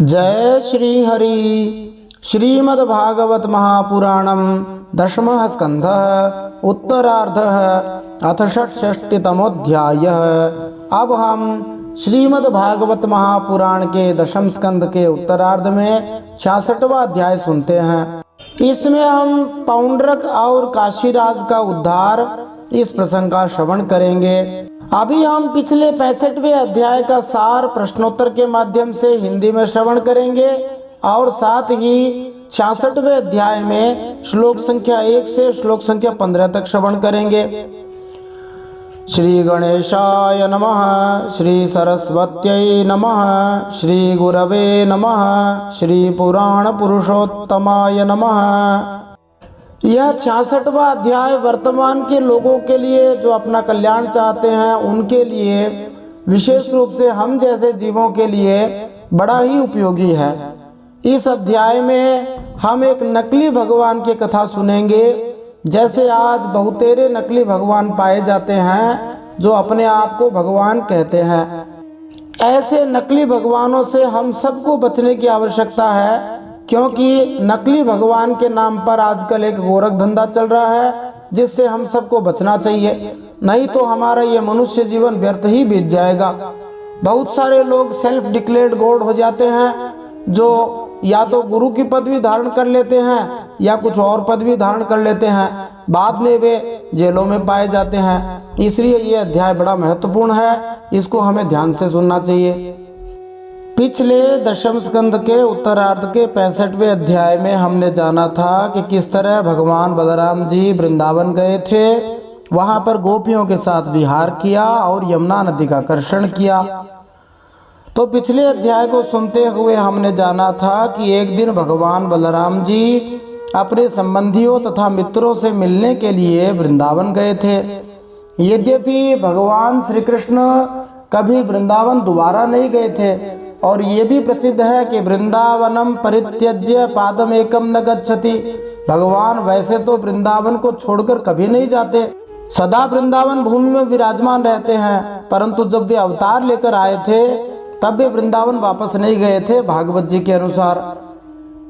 जय श्री हरि। श्रीमद्भागवत महापुराणम दशमः स्कंधः उत्तरार्धः अथ षट्षष्टितमोऽध्यायः। अब हम श्रीमद्भागवत महापुराण के दशम स्कंद के उत्तरार्ध में 66वां अध्याय सुनते हैं। इसमें हम पौंड्रक और काशीराज का उद्धार इस प्रसंग का श्रवण करेंगे। अभी हम पिछले 65वें अध्याय का सार प्रश्नोत्तर के माध्यम से हिंदी में श्रवण करेंगे और साथ ही 66वें अध्याय में श्लोक संख्या 1 से श्लोक संख्या 15 तक श्रवण करेंगे। श्री गणेशाय नमः, श्री सरस्वत्यै नमः, श्री गुरवे नमः, श्री पुराण पुरुषोत्तमाय नमः। यह 66वां अध्याय वर्तमान के लोगों के लिए जो अपना कल्याण चाहते हैं उनके लिए, विशेष रूप से हम जैसे जीवों के लिए बड़ा ही उपयोगी है। इस अध्याय में हम एक नकली भगवान की कथा सुनेंगे। जैसे आज बहुतेरे नकली भगवान पाए जाते हैं जो अपने आप को भगवान कहते हैं। ऐसे नकली भगवानों से हम सबको बचने की आवश्यकता है, क्योंकि नकली भगवान के नाम पर आजकल एक गोरख धंधा चल रहा है जिससे हम सबको बचना चाहिए, नहीं तो हमारा ये मनुष्य जीवन व्यर्थ ही बीत जाएगा। बहुत सारे लोग सेल्फ डिक्लेयर्ड गॉड हो जाते हैं जो या तो गुरु की पदवी धारण कर लेते हैं या कुछ और पदवी धारण कर लेते हैं, बाद में वे जेलों में पाए जाते हैं। इसलिए ये अध्याय बड़ा महत्वपूर्ण है, इसको हमें ध्यान से सुनना चाहिए। पिछले दशम स्कंद के उत्तरार्ध के 65वें अध्याय में हमने जाना था कि किस तरह भगवान बलराम जी वृंदावन गए थे, वहां पर गोपियों के साथ विहार किया और यमुना नदी का कर्षण किया। तो पिछले अध्याय को सुनते हुए हमने जाना था कि एक दिन भगवान बलराम जी अपने संबंधियों तथा मित्रों से मिलने के लिए वृंदावन गए थे। यद्यपि भगवान श्री कृष्ण कभी वृंदावन दोबारा नहीं गए थे और ये भी प्रसिद्ध है कि वृंदावनम परित्यज्य पादम एकम न गच्छति। भगवान वैसे तो वृंदावन को छोड़कर कभी नहीं जाते, सदा वृंदावन भूमि में विराजमान रहते हैं, परंतु जब वे अवतार लेकर आए थे तब वे वृंदावन वापस नहीं गए थे। भागवत जी के अनुसार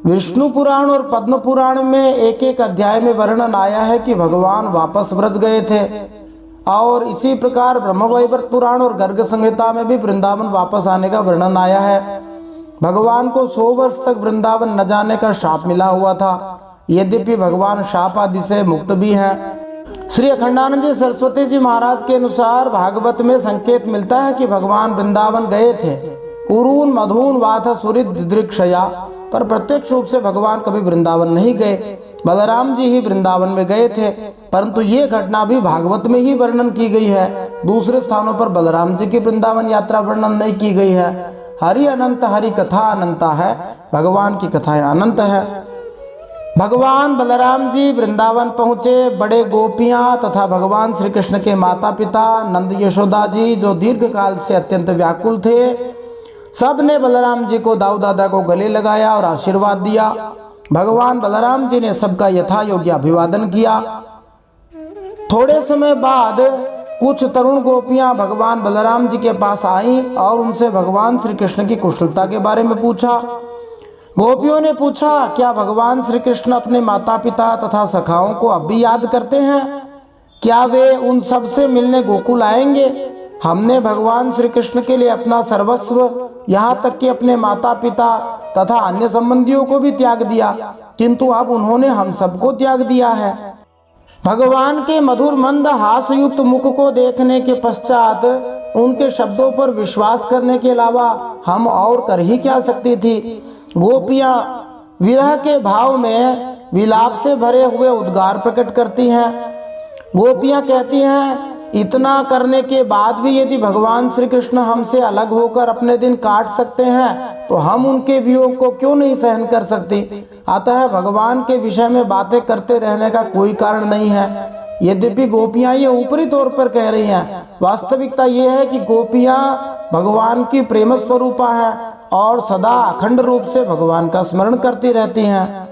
विष्णु पुराण और पद्म पुराण में एक एक अध्याय में वर्णन आया है कि भगवान वापस व्रज गए थे, और इसी प्रकार ब्रह्मवैवर्त पुराण और गर्ग संहिता में भी वृंदावन वापस आने का वर्णन आया है। भगवान को 100 वर्ष तक वृंदावन न जाने का शाप मिला हुआ था, यद्यपि भगवान शाप आदि से मुक्त भी हैं। श्री अखंडानंद जी सरस्वती जी महाराज के अनुसार भागवत में संकेत मिलता है कि भगवान वृंदावन गए थे, कुरून मधुन वाथ सुरित दिदृक्षया, पर प्रत्यक्ष रूप से भगवान कभी वृंदावन नहीं गए। बलराम जी ही वृंदावन में गए थे, परंतु ये घटना भी भागवत में ही वर्णन की गई है। दूसरे स्थानों पर बलराम जी की वृंदावन यात्रा वर्णन नहीं की गई है। हरि अनंत, हरि कथा अनंता है, भगवान की कथाएं अनंत है। भगवान बलराम जी वृंदावन पहुंचे। बड़े गोपियां तथा भगवान श्री कृष्ण के माता पिता नंद यशोदा जी, जो दीर्घ काल से अत्यंत व्याकुल थे, सब ने बलराम जी को दाऊ दादा को गले लगाया और आशीर्वाद दिया। भगवान बलराम जी ने सबका यथा योग्य अभिवादन किया। थोड़े समय बाद कुछ तरुण गोपियां भगवान बलराम जी के पास आईं और उनसे भगवान श्री कृष्ण की कुशलता के बारे में पूछा। गोपियों ने पूछा, क्या भगवान श्री कृष्ण अपने माता पिता तथा सखाओं को अब भी याद करते हैं? क्या वे उन सब से मिलने गोकुल आएंगे? हमने भगवान श्री कृष्ण के लिए अपना सर्वस्व, यहाँ तक कि अपने माता पिता तथा अन्य संबंधियों को भी त्याग दिया, किंतु अब उन्होंने हम सबको त्याग दिया है। भगवान के मधुर मंद हास्ययुक्त मुख को देखने के पश्चात उनके शब्दों पर विश्वास करने के अलावा हम और कर ही क्या सकती थी। गोपियां विरह के भाव में विलाप से भरे हुए उद्गार प्रकट करती हैं। गोपियां कहती हैं, इतना करने के बाद भी यदि भगवान श्री कृष्ण हमसे अलग होकर अपने दिन काट सकते हैं तो हम उनके वियोग को क्यों नहीं सहन कर सकती। अतः भगवान के विषय में बातें करते रहने का कोई कारण नहीं है। यद्यपि गोपियां ये ऊपरी तौर पर कह रही हैं, वास्तविकता ये है कि गोपियां भगवान की प्रेम स्वरूपा हैं और सदा अखंड रूप से भगवान का स्मरण करती रहती हैं।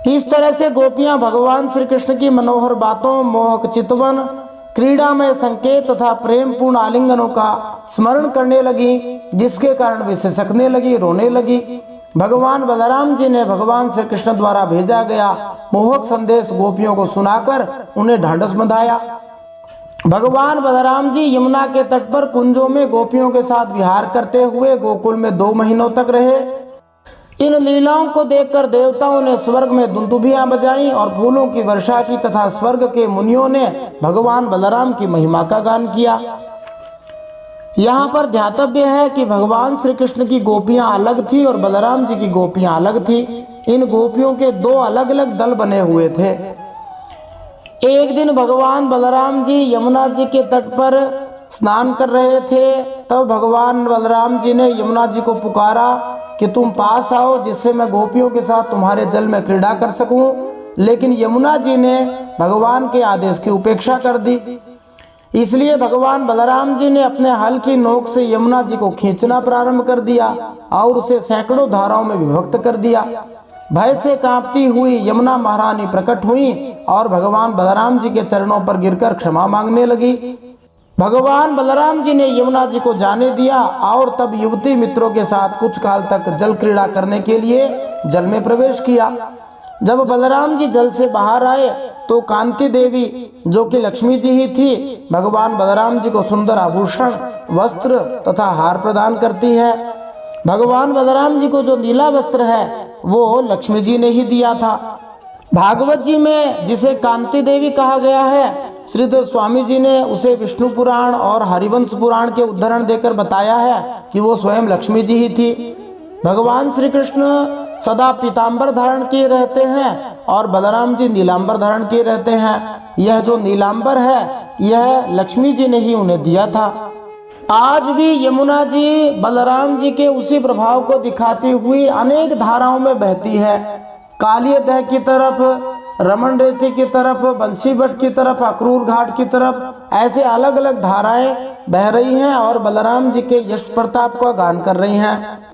इस तरह से गोपियां भगवान श्री कृष्ण की मनोहर बातों, मोहक चितवन, क्रीड़ामय संकेत तथा प्रेम पूर्ण आलिंगनों का स्मरण करने लगी, जिसके कारण वे सिसकने लगी, रोने लगी। भगवान बलराम जी ने भगवान श्री कृष्ण द्वारा भेजा गया मोहक संदेश गोपियों को सुनाकर उन्हें ढांढस बंधाया। भगवान बलराम जी यमुना के तट पर कुंजों में गोपियों के साथ विहार करते हुए गोकुल में 2 महीनों तक रहे। इन लीलाओं को देखकर देवताओं ने स्वर्ग में दुंदुभियां बजाई और फूलों की वर्षा की तथा स्वर्ग के मुनियों ने भगवान बलराम की महिमा का गान किया। यहाँ पर ध्यातव्य है कि भगवान श्री कृष्ण की गोपियां अलग थी और बलराम जी की गोपियां अलग थी। इन गोपियों के 2 अलग अलग दल बने हुए थे। एक दिन भगवान बलराम जी यमुना जी के तट पर स्नान कर रहे थे। तब भगवान बलराम जी ने यमुना जी को पुकारा कि तुम पास आओ जिससे मैं गोपियों के साथ तुम्हारे जल में क्रीड़ा कर सकूं। लेकिन यमुना जी ने भगवान के आदेश की उपेक्षा कर दी। इसलिए भगवान बलराम जी ने अपने हल की नोक से यमुना जी को खींचना प्रारंभ कर दिया और उसे सैकड़ों धाराओं में विभक्त कर दिया। भय से कांपती हुई यमुना महारानी प्रकट हुई और भगवान बलराम जी के चरणों पर गिरकर क्षमा मांगने लगी। भगवान बलराम जी ने यमुना जी को जाने दिया और तब युवती मित्रों के साथ कुछ काल तक जल क्रीड़ा करने के लिए जल में प्रवेश किया। जब बलराम जी जल से बाहर आए तो कांति देवी, जो कि लक्ष्मी जी ही थी, भगवान बलराम जी को सुंदर आभूषण, वस्त्र तथा हार प्रदान करती है। भगवान बलराम जी को जो नीला वस्त्र है वो लक्ष्मी जी ने ही दिया था। भागवत जी में जिसे कांति देवी कहा गया है, श्रीधर स्वामी जी ने उसे विष्णु पुराण और हरिवंश पुराण के उदाहरण देकर बताया है कि वो स्वयं लक्ष्मी जी ही थी। भगवान श्री कृष्ण सदा पीतांबर धारण किए रहते हैं और बलराम जी नीलांबर धारण किए रहते हैं। यह जो नीलांबर है यह लक्ष्मी जी ने ही उन्हें दिया था। आज भी यमुना जी बलराम जी के उसी प्रभाव को दिखाती हुई अनेक धाराओं में बहती है। कालियदह की तरफ, रमन रेती की तरफ, बंसीबट की तरफ, अक्रूर घाट की तरफ, ऐसे अलग अलग धाराएं बह रही हैं और बलराम जी के यश प्रताप का गान कर रही हैं।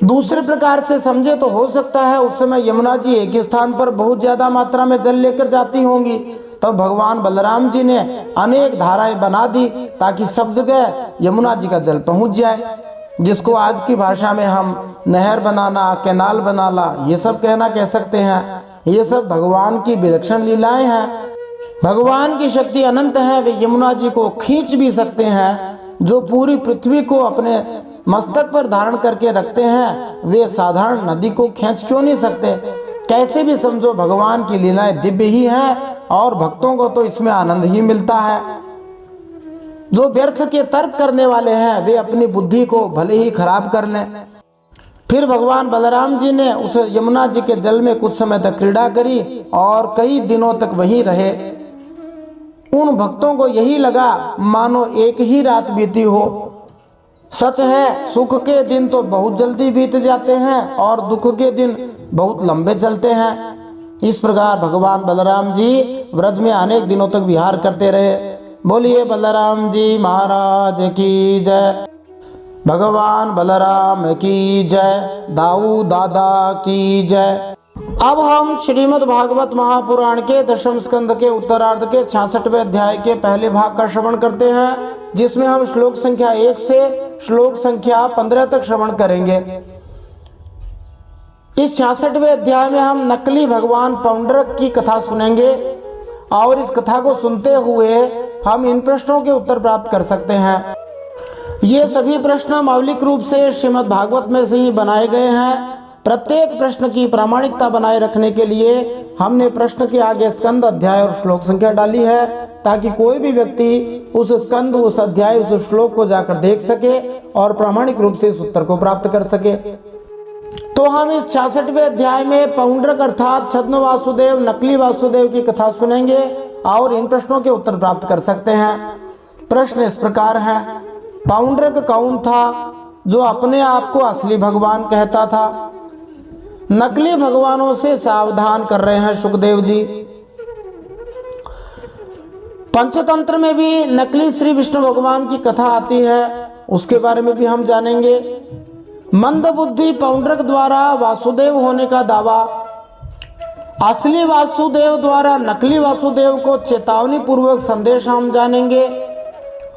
दूसरे प्रकार से समझे तो हो सकता है उस समय यमुना जी एक ही स्थान पर बहुत ज्यादा मात्रा में जल लेकर जाती होंगी। तब भगवान बलराम जी ने अनेक धाराएं बना दी ताकि सब जगह यमुना जी का जल पहुंच जाए, जिसको आज की भाषा में हम नहर बनाना, कैनाल बनाना, ये सब कहना कह सकते हैं। ये सब भगवान की विलक्षण लीलाएं हैं। भगवान की शक्ति अनंत है। वे यमुना जी को खींच भी सकते हैं। जो पूरी पृथ्वी को अपने मस्तक पर धारण करके रखते हैं, वे साधारण नदी को खींच क्यों नहीं सकते? कैसे भी समझो, भगवान की लीलाएं दिव्य ही हैं और भक्तों को तो इसमें आनंद ही मिलता है। जो व्यर्थ के तर्क करने वाले हैं वे अपनी बुद्धि को भले ही खराब कर लें। फिर भगवान बलराम जी ने उस यमुना जी के जल में कुछ समय तक क्रीड़ा करी और कई दिनों तक वहीं रहे। उन भक्तों को यही लगा मानो एक ही रात बीती हो। सच है, सुख के दिन तो बहुत जल्दी बीत जाते हैं और दुख के दिन बहुत लंबे चलते हैं। इस प्रकार भगवान बलराम जी व्रज में अनेक दिनों तक विहार करते रहे। बोलिए बलराम जी महाराज की जय। भगवान बलराम की जय। दाऊ दादा की जय। अब हम श्रीमद् भागवत महापुराण के 10वें स्कंद के उत्तरार्ध के 66वें अध्याय के पहले भाग का श्रवण करते हैं, जिसमें हम श्लोक संख्या 1 से श्लोक संख्या 15 तक श्रवण करेंगे। इस 66वें अध्याय में हम नकली भगवान पौंड्रक की कथा सुनेंगे और इस कथा को सुनते हुए हम इन प्रश्नों के उत्तर प्राप्त कर सकते हैं। ये सभी प्रश्न मौलिक रूप से श्रीमद् भागवत में से ही बनाए गए हैं। प्रत्येक प्रश्न की प्रामाणिकता बनाए रखने के लिए हमने प्रश्न के आगे स्कंद, अध्याय और श्लोक संख्या डाली है, ताकि कोई भी व्यक्ति उस स्कंद, उस अध्याय, उस श्लोक को जाकर देख सके और प्रामाणिक रूप से इस उत्तर को प्राप्त कर सके। तो हम इस 66वें अध्याय में पौंड्रक अर्थात छद्म वासुदेव, नकली वासुदेव की कथा सुनेंगे और इन प्रश्नों के उत्तर प्राप्त कर सकते हैं। प्रश्न इस प्रकार है, पौंड्रक कौन था जो अपने आप को असली भगवान कहता था? नकली भगवानों से सावधान कर रहे हैं सुखदेव जी। पंचतंत्र में भी नकली श्री विष्णु भगवान की कथा आती है, उसके बारे में भी हम जानेंगे। मंदबुद्धि पौंड्रक द्वारा वासुदेव होने का दावा, असली वासुदेव द्वारा नकली वासुदेव को चेतावनी पूर्वक संदेश हम जानेंगे।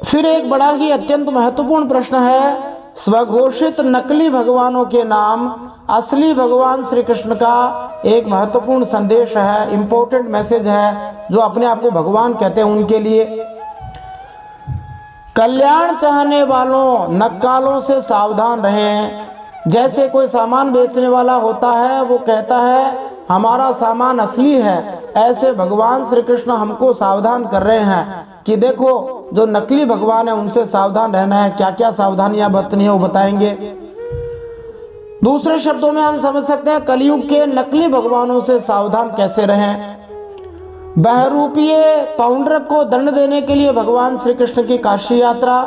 फिर एक बड़ा ही अत्यंत महत्वपूर्ण प्रश्न है, स्वघोषित नकली भगवानों के नाम असली भगवान श्री कृष्ण का एक महत्वपूर्ण संदेश है, इम्पोर्टेंट मैसेज है, जो अपने आप को भगवान कहते हैं उनके लिए। कल्याण चाहने वालों नक्कालों से सावधान रहें। जैसे कोई सामान बेचने वाला होता है, वो कहता है हमारा सामान असली है, ऐसे भगवान श्री कृष्ण हमको सावधान कर रहे हैं कि देखो जो नकली भगवान है उनसे सावधान रहना है। क्या क्या सावधानियां बरतनी है वो बताएंगे। दूसरे शब्दों में हम समझ सकते हैं कलयुग के नकली भगवानों से सावधान कैसे रहें। बहरूपीय पौंड्रक को दंड देने के लिए भगवान श्री कृष्ण की काशी यात्रा,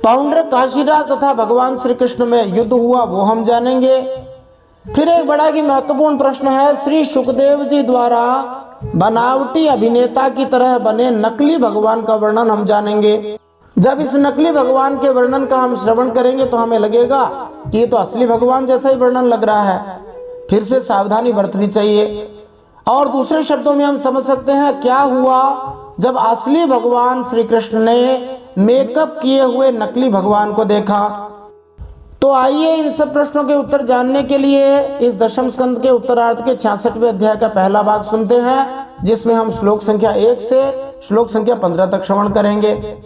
पौंड्रक काशीराज तथा भगवान श्री कृष्ण में युद्ध हुआ, वो हम जानेंगे। फिर एक बड़ा ही महत्वपूर्ण प्रश्न है, श्री सुखदेव जी द्वारा बनावटी अभिनेता की तरह बने नकली भगवान का वर्णन हम जानेंगे। जब इस नकली भगवान के वर्णन का हम श्रवण करेंगे तो हमें लगेगा कि ये तो असली भगवान जैसा ही वर्णन लग रहा है, फिर से सावधानी बरतनी चाहिए। और दूसरे शब्दों में हम समझ सकते हैं क्या हुआ जब असली भगवान श्री कृष्ण ने मेकअप किए हुए नकली भगवान को देखा। तो आइए इन सब प्रश्नों के उत्तर जानने के लिए इस दशम स्कंद के उत्तरार्ध के 66वें अध्याय का पहला भाग सुनते हैं, जिसमें हम श्लोक संख्या 1 से श्लोक संख्या 15 तक श्रवण करेंगे।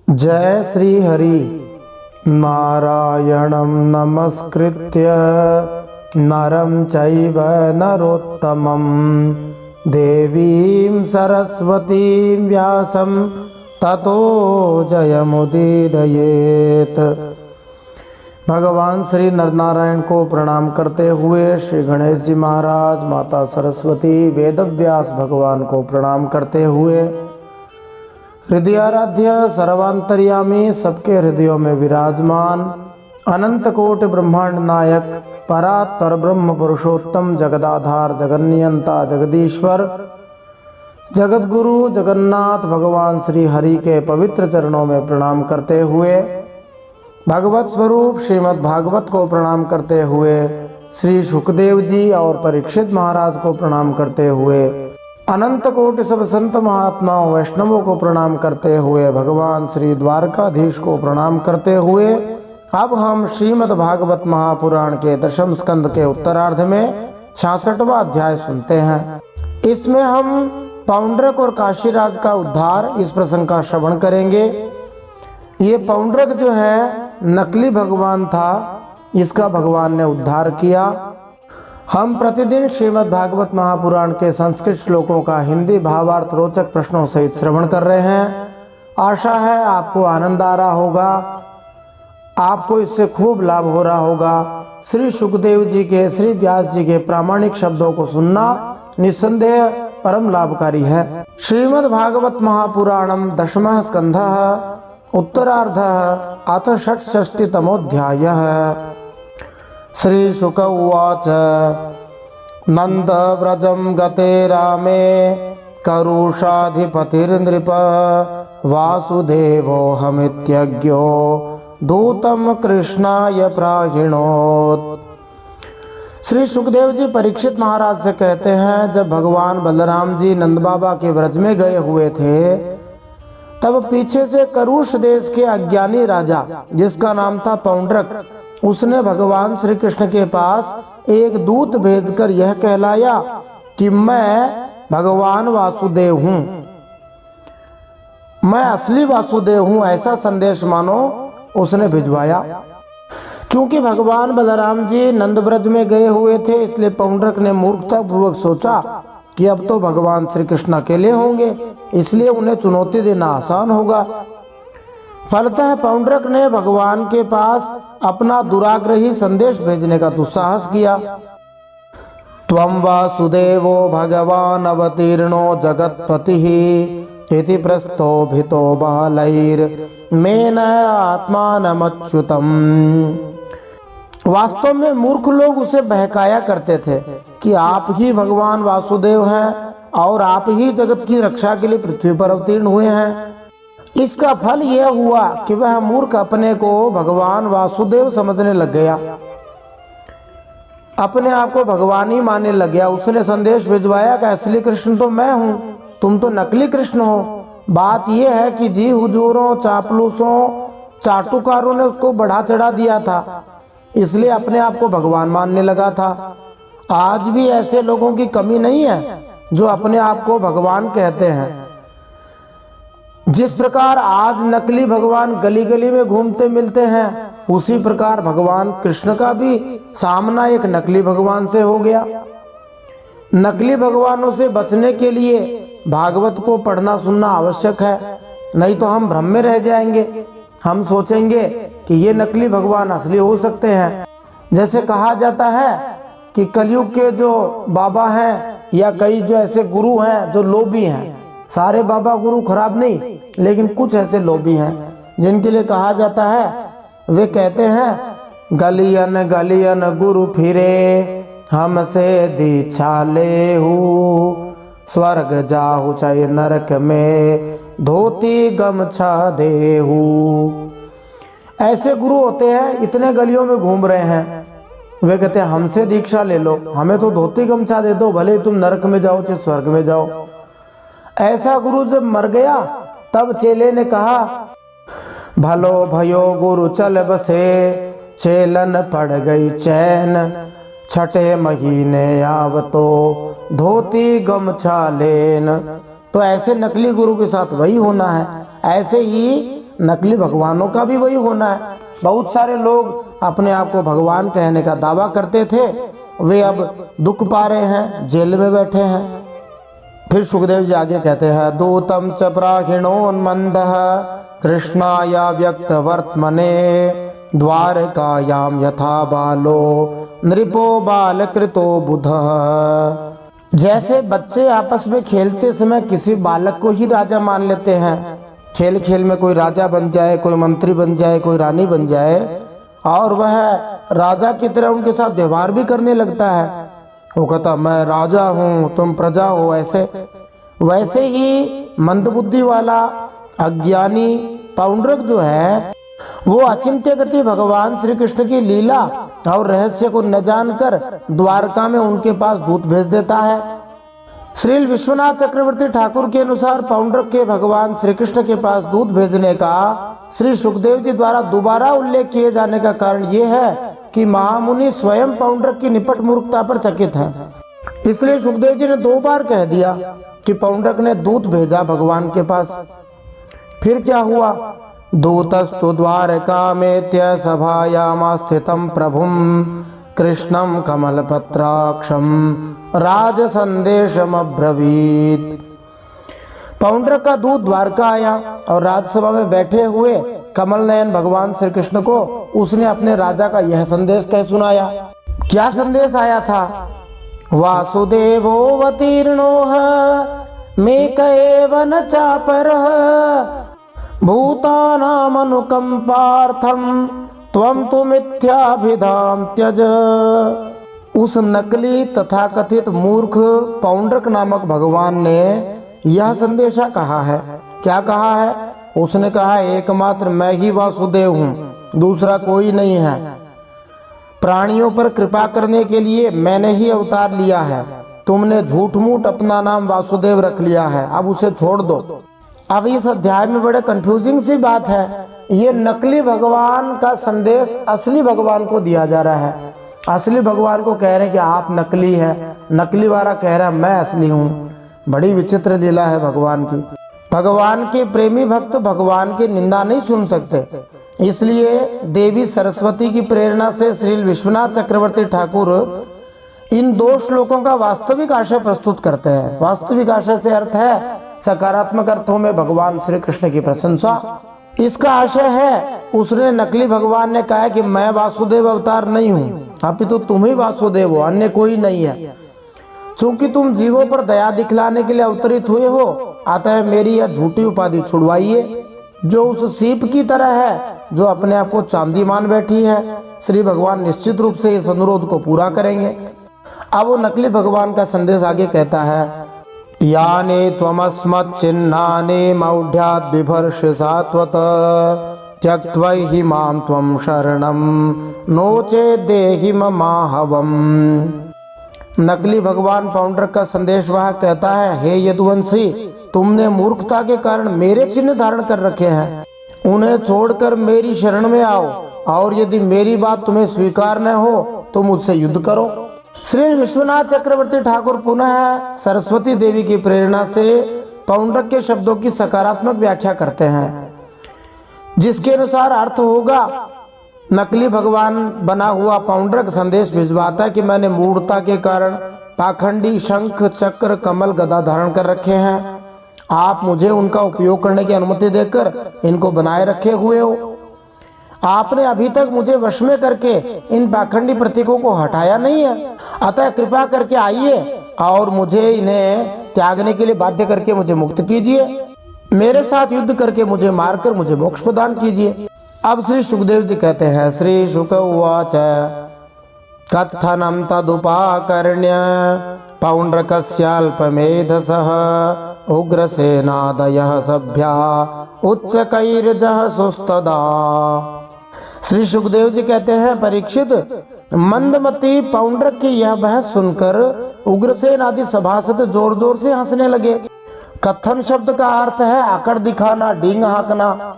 जय श्री हरि। नारायणं नमस्कृत्य नरं चैव नरोत्तमं देवीं सरस्वतीं व्यासं ततो जयमुदीरयेत्। भगवान श्री नरनारायण को प्रणाम करते हुए श्री गणेश जी महाराज, माता सरस्वती, वेदव्यास भगवान को प्रणाम करते हुए हृदयाराध्य सर्वांतर्यामी सबके हृदयों में विराजमान अनंत कोटि ब्रह्मांड नायक परात्पर ब्रह्म पुरुषोत्तम जगदाधार जगन्नियंता जगदीश्वर जगतगुरु जगन्नाथ भगवान श्री हरि के पवित्र चरणों में प्रणाम करते हुए, भगवत स्वरूप श्रीमद् भागवत को प्रणाम करते हुए, श्री सुखदेव जी और परीक्षित महाराज को प्रणाम करते हुए, अनंत कोटि सब संत महात्माओं वैष्णवों को प्रणाम करते हुए, भगवान श्री द्वारकाधीश को प्रणाम करते हुए अब हम श्रीमद् भागवत महापुराण के दशम स्कंद के उत्तरार्ध में 66वां अध्याय सुनते हैं। इसमें हम पौंड्रक और काशीराज का उद्धार, इस प्रसंग का श्रवण करेंगे। ये पौंड्रक जो है नकली भगवान था, इसका भगवान ने उद्धार किया। हम प्रतिदिन श्रीमद् भागवत महापुराण के संस्कृत श्लोकों का हिंदी भावार्थ रोचक प्रश्नों सहित श्रवण कर रहे हैं। आशा है आपको आनंद आ रहा होगा, आपको इससे खूब लाभ हो रहा होगा। श्री सुखदेव जी के, श्री व्यास जी के प्रामाणिक शब्दों को सुनना निस्संदेह परम लाभकारी है। श्रीमद् भागवत महापुराणम दशमः स्कंधः उत्तरार्धः अथ षट्षष्टितमोऽध्यायः। श्री शुक उवाच नंद व्रजं गते रामे करुषाधिपतिर्नृप वासुदेवोऽहमित्यज्ञो दूतं कृष्णाय प्राहिणोत्। श्री सुखदेव जी परीक्षित महाराज से कहते हैं, जब भगवान बलराम जी नंद बाबा के व्रज में गए हुए थे, तब पीछे से करुष देश के अज्ञानी राजा जिसका नाम था पौंड्रक, उसने भगवान श्री कृष्ण के पास एक दूत भेजकर यह कहलाया कि मैं भगवान वासुदेव हूँ, मैं असली वासुदेव हूँ, ऐसा संदेश मानो उसने भिजवाया। चूंकि भगवान बलराम जी नंद ब्रज में गए हुए थे, इसलिए पौंड्रक ने मूर्खतापूर्वक सोचा कि अब तो भगवान श्री कृष्ण अकेले होंगे, इसलिए उन्हें चुनौती देना आसान होगा। फलतः पौंड्रक ने भगवान के पास अपना दुराग्रही संदेश भेजने का दुस्साहस किया। त्वं वासुदेवो भगवान अवतीर्णो जगत्पतिः इति प्रस्थोभितो बालैर्मेन आत्मानमच्युतम्। वास्तव में मूर्ख लोग उसे बहकाया करते थे कि आप ही भगवान वासुदेव हैं और आप ही जगत की रक्षा के लिए पृथ्वी पर अवतीर्ण हुए हैं। इसका फल यह हुआ कि वह मूर्ख अपने को भगवान वासुदेव समझने लग गया, अपने आप को भगवान ही मानने लग गया। उसने संदेश भिजवाया कि असली कृष्ण तो मैं हूँ, तुम तो नकली कृष्ण हो। बात यह है कि जी हुजूरों, चापलूसों, चाटुकारों ने उसको बढ़ा चढ़ा दिया था। इसलिए अपने आप को भगवान मानने लगा था। आज भी ऐसे लोगों की कमी नहीं है जो अपने आप को भगवान कहते हैं। जिस प्रकार आज नकली भगवान गली गली में घूमते मिलते हैं, उसी प्रकार भगवान कृष्ण का भी सामना एक नकली भगवान से हो गया। नकली भगवानों से बचने के लिए भागवत को पढ़ना सुनना आवश्यक है, नहीं तो हम भ्रम में रह जाएंगे। हम सोचेंगे कि ये नकली भगवान असली हो सकते हैं। जैसे कहा जाता है कि कलयुग के जो बाबा हैं या कई जो ऐसे गुरु हैं जो लोभी हैं, सारे बाबा गुरु खराब नहीं, लेकिन कुछ ऐसे लोभी हैं जिनके लिए कहा जाता है, वे कहते हैं गलियन गलियन गुरु फिरे, हमसे दीक्षा लेहू, स्वर्ग जाहु चाहे नरक में, धोती गमछा देहू। ऐसे गुरु होते हैं, इतने गलियों में घूम रहे हैं, वे कहते हैं हमसे दीक्षा ले लो, हमें तो धोती गमछा दे दो, भले तुम नरक में जाओ चाहे स्वर्ग में जाओ। ऐसा गुरु जब मर गया तब चेले ने कहा, भलो भयो गुरु चल बसे, चेलन पड़ गई चैन, छठे महीने आवतो, धोती गमछा लेन। तो ऐसे नकली गुरु के साथ वही होना है, ऐसे ही नकली भगवानों का भी वही होना है। बहुत सारे लोग अपने आप को भगवान कहने का दावा करते थे, वे अब दुख पा रहे हैं, जेल में बैठे हैं। फिर सुखदेव जी आगे कहते हैं, दूतम च प्राहिणोन्मन्दः कृष्णाया व्यक्त वर्तमने, द्वारकायाम यथा बालो नृपो बाल कृतो बुधः। जैसे बच्चे आपस में खेलते समय किसी बालक को ही राजा मान लेते हैं, खेल खेल में कोई राजा बन जाए, कोई मंत्री बन जाए, कोई रानी बन जाए, और वह राजा की तरह उनके साथ व्यवहार भी करने लगता है। वो कहता मैं राजा हूँ तुम प्रजा हो, वैसे ही मंदबुद्धि वाला अज्ञानी पौंड्रक जो है, वो अचिंत्य गति भगवान श्री कृष्ण की लीला और रहस्य को न जानकर द्वारका में उनके पास दूत भेज देता है। श्री विश्वनाथ चक्रवर्ती ठाकुर के अनुसार पौंड्रक के भगवान श्री कृष्ण के पास दूत भेजने का श्री सुखदेव जी द्वारा दोबारा उल्लेख किए जाने का कारण यह है कि महामुनि स्वयं पौंड्रक की निपट मूर्खता पर चकित हैं। इसलिए सुखदेव जी ने 2 बार कह दिया कि पौंड्रक ने दूत भेजा भगवान के पास। फिर क्या हुआ, दूतस्तु द्वारकामेत्य सभायाम स्थितं प्रभुं, कृष्णं कमलपत्राक्षं राज संदेशम अब्रवीत। पौंड्रक का दूत द्वारका आया और राजसभा में बैठे हुए कमल नयन भगवान श्री कृष्ण को उसने अपने राजा का यह संदेश कह सुनाया। क्या संदेश आया था, वासुदेवोऽवतीर्णो मेकैव न चापरः, भूतानामनुकंपार्थं त्वं तु मिथ्याभिधाम त्यज। उस नकली तथाकथित मूर्ख पौंड्रक नामक भगवान ने यह संदेशा कहा है। क्या कहा है, उसने कहा एकमात्र मैं ही वासुदेव हूँ, दूसरा कोई नहीं है। प्राणियों पर कृपा करने के लिए मैंने ही अवतार लिया है, तुमने झूठ मूठ अपना नाम वासुदेव रख लिया है, अब उसे छोड़ दो। अब इस अध्याय में बड़े कंफ्यूजिंग सी बात है, ये नकली भगवान का संदेश असली भगवान को दिया जा रहा है। असली भगवान को कह रहे हैं कि आप नकली हैं, नकली वाला कह रहा है मैं असली हूँ। बड़ी विचित्र लीला है भगवान की। भगवान के प्रेमी भक्त भगवान की निंदा नहीं सुन सकते, इसलिए देवी सरस्वती की प्रेरणा से श्री विश्वनाथ चक्रवर्ती ठाकुर इन 2 श्लोकों का वास्तविक आशय प्रस्तुत करते हैं। वास्तविक आशय से अर्थ है सकारात्मक अर्थों में भगवान श्री कृष्ण की प्रशंसा। इसका आशय है उसने नकली भगवान ने कहा कि मैं वासुदेव अवतार नहीं हूँ, अपितु तुम ही वासुदेव हो, अन्य कोई नहीं है। चूंकि तुम जीवों पर दया दिखलाने के लिए अवतरित हुए हो, अतः मेरी यह झूठी उपाधि छुड़वाइए, जो उस सीप की तरह है जो अपने आप को चांदी मान बैठी है। श्री भगवान निश्चित रूप से इस अनुरोध को पूरा करेंगे। अब वो नकली भगवान का संदेश आगे कहता है, याने त्वमस्मच्चिन्हानि मौढ्याद् बिभर्ष सात्वत, त्यक्त्वैहि मां त्वं शरणं नो चेत् देहि ममाहवम्। नकली भगवान पौंड्रक का संदेश वह कहता है, हे यदुवंशी, तुमने मूर्खता के कारण मेरे चिन्ह धारण कर रखे हैं, उन्हें छोड़कर मेरी शरण में आओ और यदि मेरी बात तुम्हें स्वीकार न हो तो मुझसे युद्ध करो। श्री विश्वनाथ चक्रवर्ती ठाकुर पुनः सरस्वती देवी की प्रेरणा से पौंड्रक के शब्दों की सकारात्मक व्याख्या करते हैं, जिसके अनुसार अर्थ होगा, नकली भगवान बना हुआ पौंड्रक संदेश भिजवाता है कि मैंने मूढ़ता के कारण पाखंडी शंख चक्र कमल गदा धारण कर रखे हैं। आप मुझे उनका उपयोग करने की अनुमति देकर इनको बनाए रखे हुए हो। आपने अभी तक मुझे वश में करके इन पाखंडी प्रतीकों को हटाया नहीं है। अतः कृपा करके आइए और मुझे इन्हें त्यागने के लिए बाध्य करके मुझे मुक्त कीजिए। मेरे साथ युद्ध करके मुझे मारकर मुझे मोक्ष प्रदान कीजिए। अब श्री सुखदेव जी कहते हैं, श्री शुक उवाच कथनम तदुपाकर्ण्य पौंड्रकस्याल्पमेधसः उग्रसेनादयः सभ्या उच्चकैर्जः सुस्तदा। श्री सुखदेव जी कहते हैं, परीक्षित, मंदमती पौंड्रक की यह बहस सुनकर उग्रसेन आदि सभासद जोर जोर से हंसने लगे। कथन शब्द का अर्थ है आकर दिखाना, डींग हाँकना।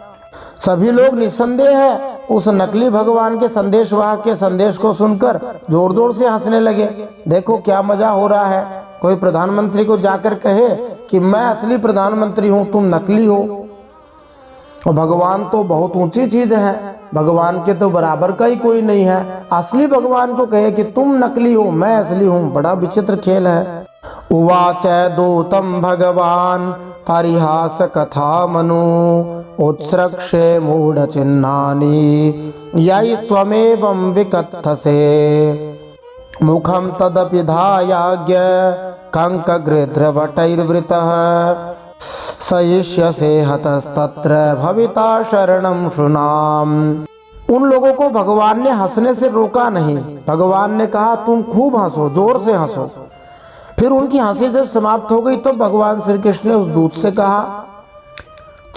सभी लोग निसंदेह उस नकली भगवान के संदेशवाहक के संदेश को सुनकर जोर जोर से हंसने लगे। देखो क्या मजा हो रहा है। कोई प्रधानमंत्री को जाकर कहे कि मैं असली प्रधानमंत्री हूँ, तुम नकली हो। और भगवान तो बहुत ऊंची चीज है, भगवान के तो बराबर का ही कोई नहीं है। असली भगवान को कहे कि तुम नकली हो, मैं असली हूँ, बड़ा विचित्र खेल है। उवाच दूतम भगवान परिहास कथा मनु उत्सृक्षे मूढ़ चिन्हानि यई त्वमेवं विकथसे मुखम तदपि धायाज्ञ कंक गृध्रवटैर्वृतः सयिष्यसे हतस्तत्र भविता शरणं शुनाम। उन लोगों को भगवान ने हंसने से रोका नहीं। भगवान ने कहा तुम खूब हंसो, जोर से हंसो। फिर उनकी हंसी जब समाप्त हो गई तो भगवान श्री कृष्ण ने उस दूत से कहा,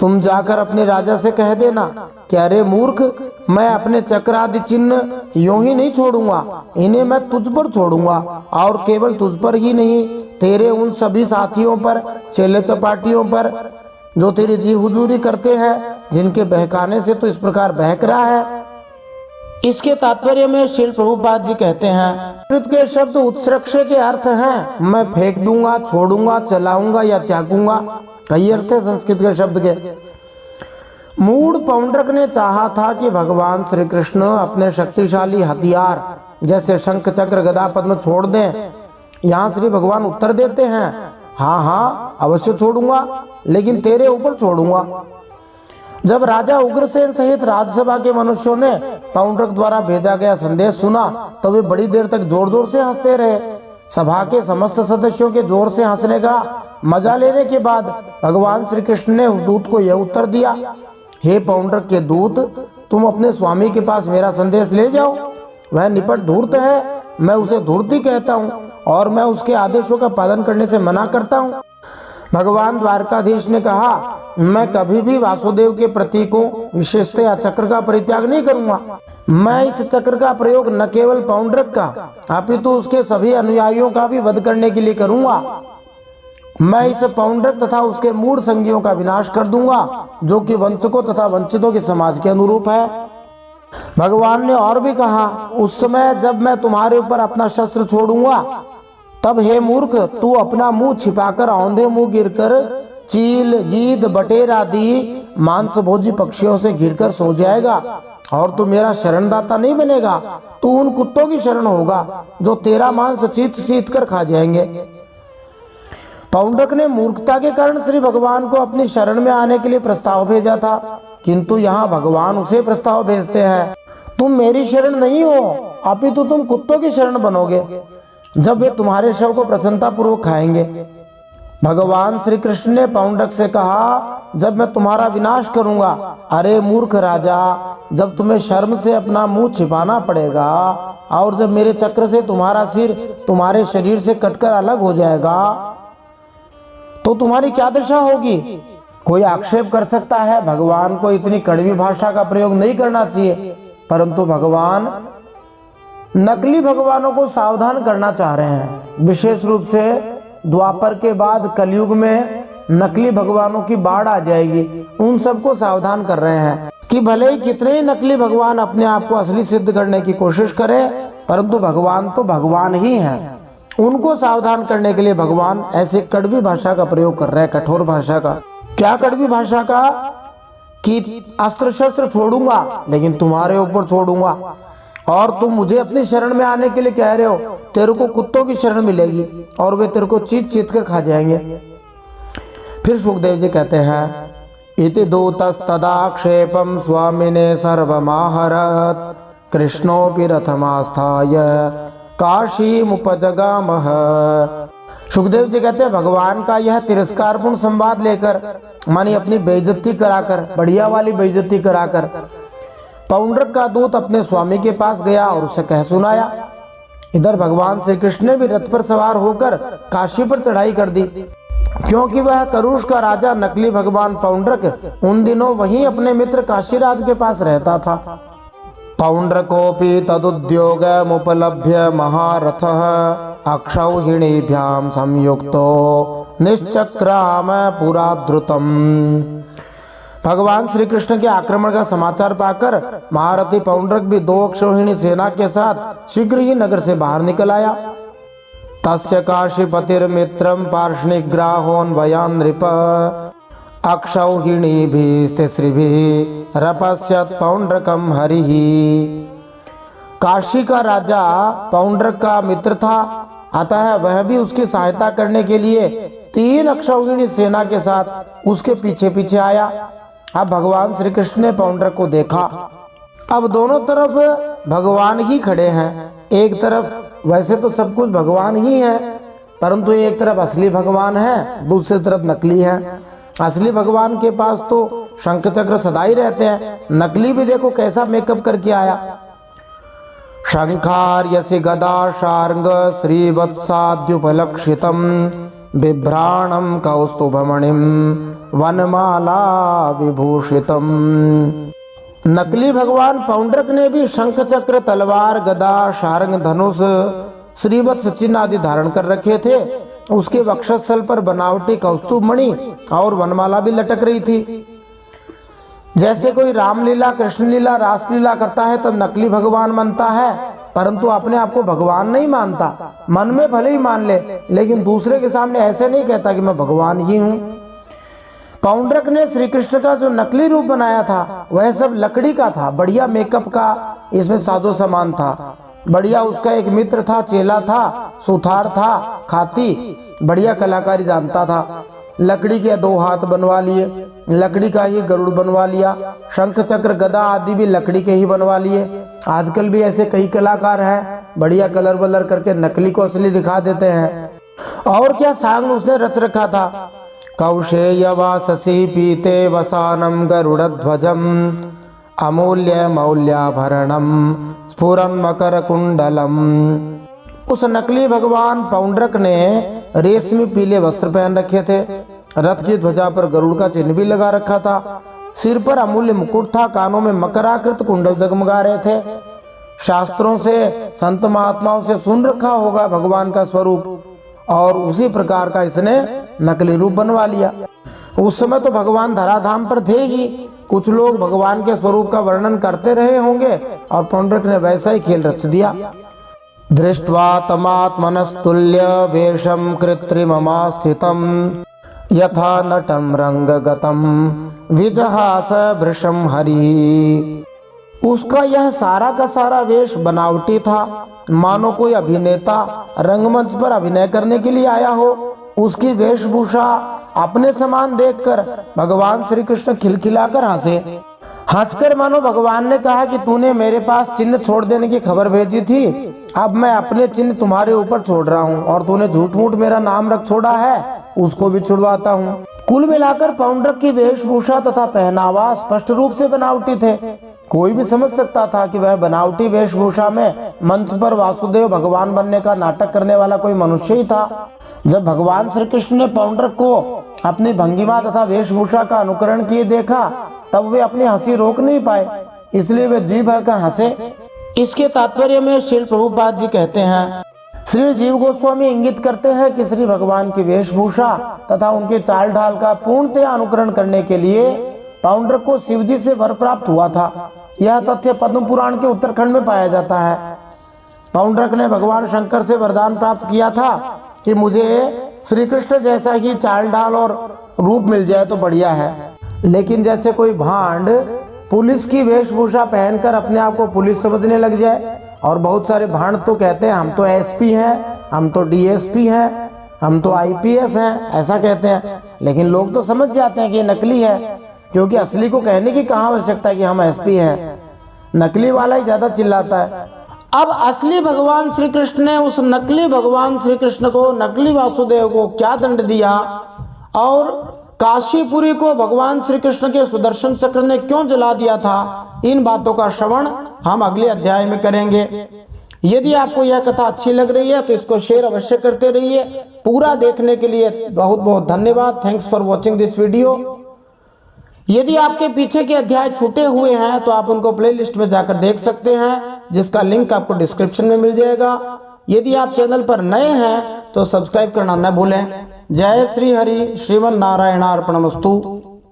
तुम जाकर अपने राजा से कह देना कि अरे मूर्ख, मैं अपने चक्र आदि चिन्ह यूं ही नहीं छोड़ूंगा, इन्हें मैं तुझ पर छोड़ूंगा। और केवल तुझ पर ही नहीं, तेरे उन सभी साथियों पर, चेले चपाटियों पर जो तेरी जी हुजूरी करते हैं, जिनके बहकाने से तो इस प्रकार बहक रहा है। इसके तात्पर्य में श्रील प्रभुपाद जी कहते हैं, कृत के शब्द उत्सृक्ष के अर्थ हैं मैं फेंक दूंगा, छोड़ूंगा, चलाऊंगा या त्यागूंगा। कई अर्थ है संस्कृत के शब्द के। मूढ़ पौंड्रक ने चाहा था कि भगवान श्री कृष्ण अपने शक्तिशाली हथियार जैसे शंख चक्र गदा पद्म छोड़ दें। यहाँ श्री भगवान उत्तर देते हैं, हाँ हाँ अवश्य छोड़ूंगा, लेकिन तेरे ऊपर छोड़ूंगा। जब राजा उग्रसेन सहित राज्यसभा के मनुष्यों ने पौंड्रक द्वारा भेजा गया संदेश सुना तो वे बड़ी देर तक जोर जोर से हंसते रहे। सभा के समस्त सदस्यों के जोर से हंसने का मजा लेने के बाद भगवान श्री कृष्ण ने उस दूत को यह उत्तर दिया, हे पौंड्रक के दूत, तुम अपने स्वामी के पास मेरा संदेश ले जाओ। वह निपट धूर्त है, मैं उसे धूर्ती कहता हूँ और मैं उसके आदेशों का पालन करने से मना करता हूँ। भगवान द्वारकाधीश ने कहा, मैं कभी भी वासुदेव के प्रतीकों विशेषतया चक्र का परित्याग नहीं करूंगा। मैं इस चक्र का प्रयोग न केवल पौंड्रक का अपितु उसके सभी अनुयायियों का भी वध करने के लिए करूंगा। मैं इस पौंड्रक तथा उसके मूढ़ संगियों का विनाश कर दूंगा, जो कि वंचकों तथा वंचितों के समाज के अनुरूप है। भगवान ने और भी कहा, उस समय जब मैं तुम्हारे ऊपर अपना शस्त्र छोड़ूंगा तब हे मूर्ख, तू अपना मुंह छिपाकर औंधे मुंह गिरकर चील, गीद, बटेर आदि मांसभोजी पक्षियों से घिरकर सो जाएगा और तू मेरा शरणदाता नहीं बनेगा। तू उन कुत्तों की शरण होगा जो तेरा मांस चीत चीत कर खा जाएंगे। पौंड्रक ने मूर्खता के कारण श्री भगवान को अपनी शरण में आने के लिए प्रस्ताव भेजा था, किंतु यहाँ भगवान उसे प्रस्ताव भेजते हैं, तुम मेरी शरण नहीं हो अपितु तुम कुत्तों की शरण बनोगे जब वे तुम्हारे शव को प्रसन्नता पूर्वक खाएंगे। भगवान श्री कृष्ण ने पौंड्रक से कहा, जब मैं तुम्हारा विनाश करूंगा, अरे मूर्ख राजा, जब तुम्हें शर्म से अपना मुंह छिपाना पड़ेगा और जब मेरे चक्र से तुम्हारा सिर तुम्हारे शरीर से कटकर अलग हो जाएगा तो तुम्हारी क्या दशा होगी। कोई आक्षेप कर सकता है भगवान को इतनी कड़वी भाषा का प्रयोग नहीं करना चाहिए, परंतु भगवान नकली भगवानों को सावधान करना चाह रहे हैं। विशेष रूप से द्वापर के बाद कलयुग में नकली भगवानों की बाढ़ आ जाएगी। उन सबको सावधान कर रहे हैं कि भले ही कितने ही नकली भगवान अपने आप को असली सिद्ध करने की कोशिश करें, परंतु भगवान तो भगवान ही हैं। उनको सावधान करने के लिए भगवान ऐसे कड़वी भाषा का प्रयोग कर रहे हैं, कठोर भाषा का। क्या कड़वी भाषा का? कि अस्त्र शस्त्र छोड़ूंगा लेकिन तुम्हारे ऊपर छोड़ूंगा, और तुम मुझे अपनी शरण में आने के लिए कह रहे हो, तेरे को कुत्तों की शरण मिलेगी और वे तेरे को चीत चीत कर खा जाएंगे। फिर सुखदेव जी कहते हैं, इति दूतस्तदाक्षेपम स्वामिने सर्वमाहरत कृष्णोपि रथमास्थाय काशीमुपजगामः। सुखदेव जी कहते हैं, भगवान का यह तिरस्कारपूर्ण संवाद लेकर, मानी अपनी बेइज्जती कराकर, बढ़िया वाली बेइज्जती कराकर, पौंड्रक का दूत अपने स्वामी के पास गया और उसे कह सुनाया। इधर भगवान श्री कृष्ण ने भी रथ पर सवार होकर काशी पर चढ़ाई कर दी, क्योंकि वह करुष का राजा नकली भगवान पौंड्रक उन दिनों वहीं अपने मित्र काशीराज के पास रहता था। पौंड्रकोपि तदुद्योगमुपलभ्य महारथः अक्षौहिणीभ्यां संयुक्तो निश्चक्राम पुराद्रुतम्। भगवान श्री कृष्ण के आक्रमण का समाचार पाकर महारथी पौंड्रक भी 2 अक्षौहिणी सेना के साथ शीघ्र ही नगर से बाहर निकल आया। तस्य काशीपतिर्मित्रं पार्ष्णिग्राहोन्वयान् नृप अक्षौहिणीभिस्तिस्रिभिः रपश्यत् पौंड्रकं हरिः। काशी का राजा पौंड्रक का मित्र था, अतः वह भी उसकी सहायता करने के लिए 3 अक्षौहिणी सेना के साथ उसके पीछे पीछे आया। अब भगवान श्री कृष्ण ने पौंड्रक को देखा। अब दोनों तरफ भगवान ही खड़े हैं। एक तरफ वैसे तो सब कुछ भगवान ही है, परंतु एक तरफ असली भगवान है, दूसरी तरफ नकली है। असली भगवान के पास तो शंख चक्र सदा ही रहते हैं, नकली भी देखो कैसा मेकअप करके आया। शंखार्यसि गदा शार्ंग श्रीवत्साद्युपलक्षितम् बिभ्राणं कौस्तुभमणिं वनमाला विभूषितम्। नकली भगवान पौंड्रक ने भी शंख चक्र, तलवार, गदा, शार्ंग, धनुष, श्रीवत्स चिन्ह आदि धारण कर रखे थे। उसके वक्षस्थल पर बनावटी कौस्तुभ मणि और वनमाला भी लटक रही थी। जैसे कोई रामलीला, कृष्णलीला, रासलीला करता है तब नकली भगवान मानता है, परंतु अपने आप को भगवान नहीं मानता। मन में भले ही मान ले, लेकिन दूसरे के सामने ऐसे नहीं कहता कि मैं भगवान ही हूँ। पौंड्रक ने श्री कृष्ण का जो नकली रूप बनाया था वह सब लकड़ी का था, बढ़िया मेकअप का इसमें साजो सामान था। बढ़िया उसका एक मित्र था, चेला था, सुथार था, खाती, बढ़िया कलाकारी जानता था। लकड़ी के 2 हाथ बनवा लिए, लकड़ी का ही गरुड़ बनवा लिया, शंख चक्र गदा आदि भी लकड़ी के ही बनवा लिए। आजकल भी ऐसे कई कलाकार हैं, बढ़िया कलर वलर करके नकली को असली दिखा देते हैं। और क्या सांग उसने रच रखा था। कौशेय वाससी पीते वसानम गरुड़ध्वजम अमूल्य मौल्याभरणम स्फुरन् मकर कुंडलम। उस नकली भगवान पौंड्रक ने रेशमी पीले वस्त्र पहन रखे थे, रथ की ध्वजा पर गरुड़ का चिन्ह भी लगा रखा था, सिर पर अमूल्य मुकुट था, कानों में मकराकृत कुंडल जगमगा रहे थे। शास्त्रों से, संत महात्माओं से सुन रखा होगा भगवान का स्वरूप, और उसी प्रकार का इसने नकली रूप बनवा लिया। उस समय तो भगवान धराधाम पर थे ही, कुछ लोग भगवान के स्वरूप का वर्णन करते रहे होंगे और पौंड्रक ने वैसा ही खेल रच दिया। दृष्ट्वा तमात्मनस्तुल्य वेशम कृत्रिममास्थितम यथा नटम रंगगतम विजहास भृशम हरि। उसका यह सारा का सारा वेश बनावटी था, मानो कोई अभिनेता रंगमंच पर अभिनय करने के लिए आया हो। उसकी वेशभूषा अपने समान देखकर भगवान श्री कृष्ण खिलखिलाकर हंसे। हंसकर मानो भगवान ने कहा कि तूने मेरे पास चिन्ह छोड़ देने की खबर भेजी थी, अब मैं अपने चिन्ह तुम्हारे ऊपर छोड़ रहा हूँ, और तूने झूठ मूठ मेरा नाम रख छोड़ा है उसको भी छुड़वाता हूँ। कुल मिलाकर पौंड्रक की वेशभूषा तथा पहनावा स्पष्ट रूप से बनावटी थे। कोई भी समझ सकता था कि वह बनावटी वेशभूषा में मंच पर वासुदेव भगवान बनने का नाटक करने वाला कोई मनुष्य ही था। जब भगवान श्री कृष्ण ने पौंड्रक को अपनी भंगिमा तथा वेशभूषा का अनुकरण किए देखा, तब वे अपनी हंसी रोक नहीं पाए, इसलिए वे जी भरकर हंसे। इसके तात्पर्य में श्री प्रभुपाद जी कहते हैं, श्री जीव गोस्वामी इंगित करते हैं कि श्री भगवान की वेशभूषा तथा उनके चाल ढाल का पूर्णतया अनुकरण करने के लिए पाउंड्रक को शिवजी से वर प्राप्त हुआ था। यह तथ्य पद्म पुराण के उत्तरखंड में पाया जाता है। पाउंड्रक ने भगवान शंकर से वरदान प्राप्त किया था कि मुझे श्री कृष्ण जैसा ही चाल ढाल और रूप मिल जाए तो बढ़िया है। लेकिन जैसे कोई भांड पुलिस की वेशभूषा पहनकर अपने आप को पुलिस समझने लग जाए, और बहुत सारे भांड तो कहते हैं हम तो एसपी हैं, हम तो डीएसपी हैं, हम तो आईपीएस हैं, ऐसा कहते हैं। लेकिन लोग तो समझ जाते हैं कि ये नकली है, क्योंकि असली को कहने की कहाँ आवश्यकता है कि हम एसपी हैं। नकली वाला ही ज्यादा चिल्लाता है। अब असली भगवान श्री कृष्ण ने उस नकली भगवान श्री कृष्ण को, नकली वासुदेव को क्या दंड दिया, और काशीपुरी को भगवान श्री कृष्ण के सुदर्शन चक्र ने क्यों जला दिया था, इन बातों का श्रवण हम अगले अध्याय में करेंगे। यदि आपको यह कथा अच्छी लग रही है तो इसको शेयर अवश्य करते रहिए। पूरा देखने के लिए बहुत बहुत धन्यवाद। Thanks for watching this video. यदि आपके पीछे के अध्याय छूटे हुए हैं तो आप उनको प्लेलिस्ट में जाकर देख सकते हैं, जिसका लिंक आपको डिस्क्रिप्शन में मिल जाएगा। यदि आप चैनल पर नए हैं तो सब्सक्राइब करना न भूलें। जय श्री हरि। श्रीमन नारायणार्पणमस्तु।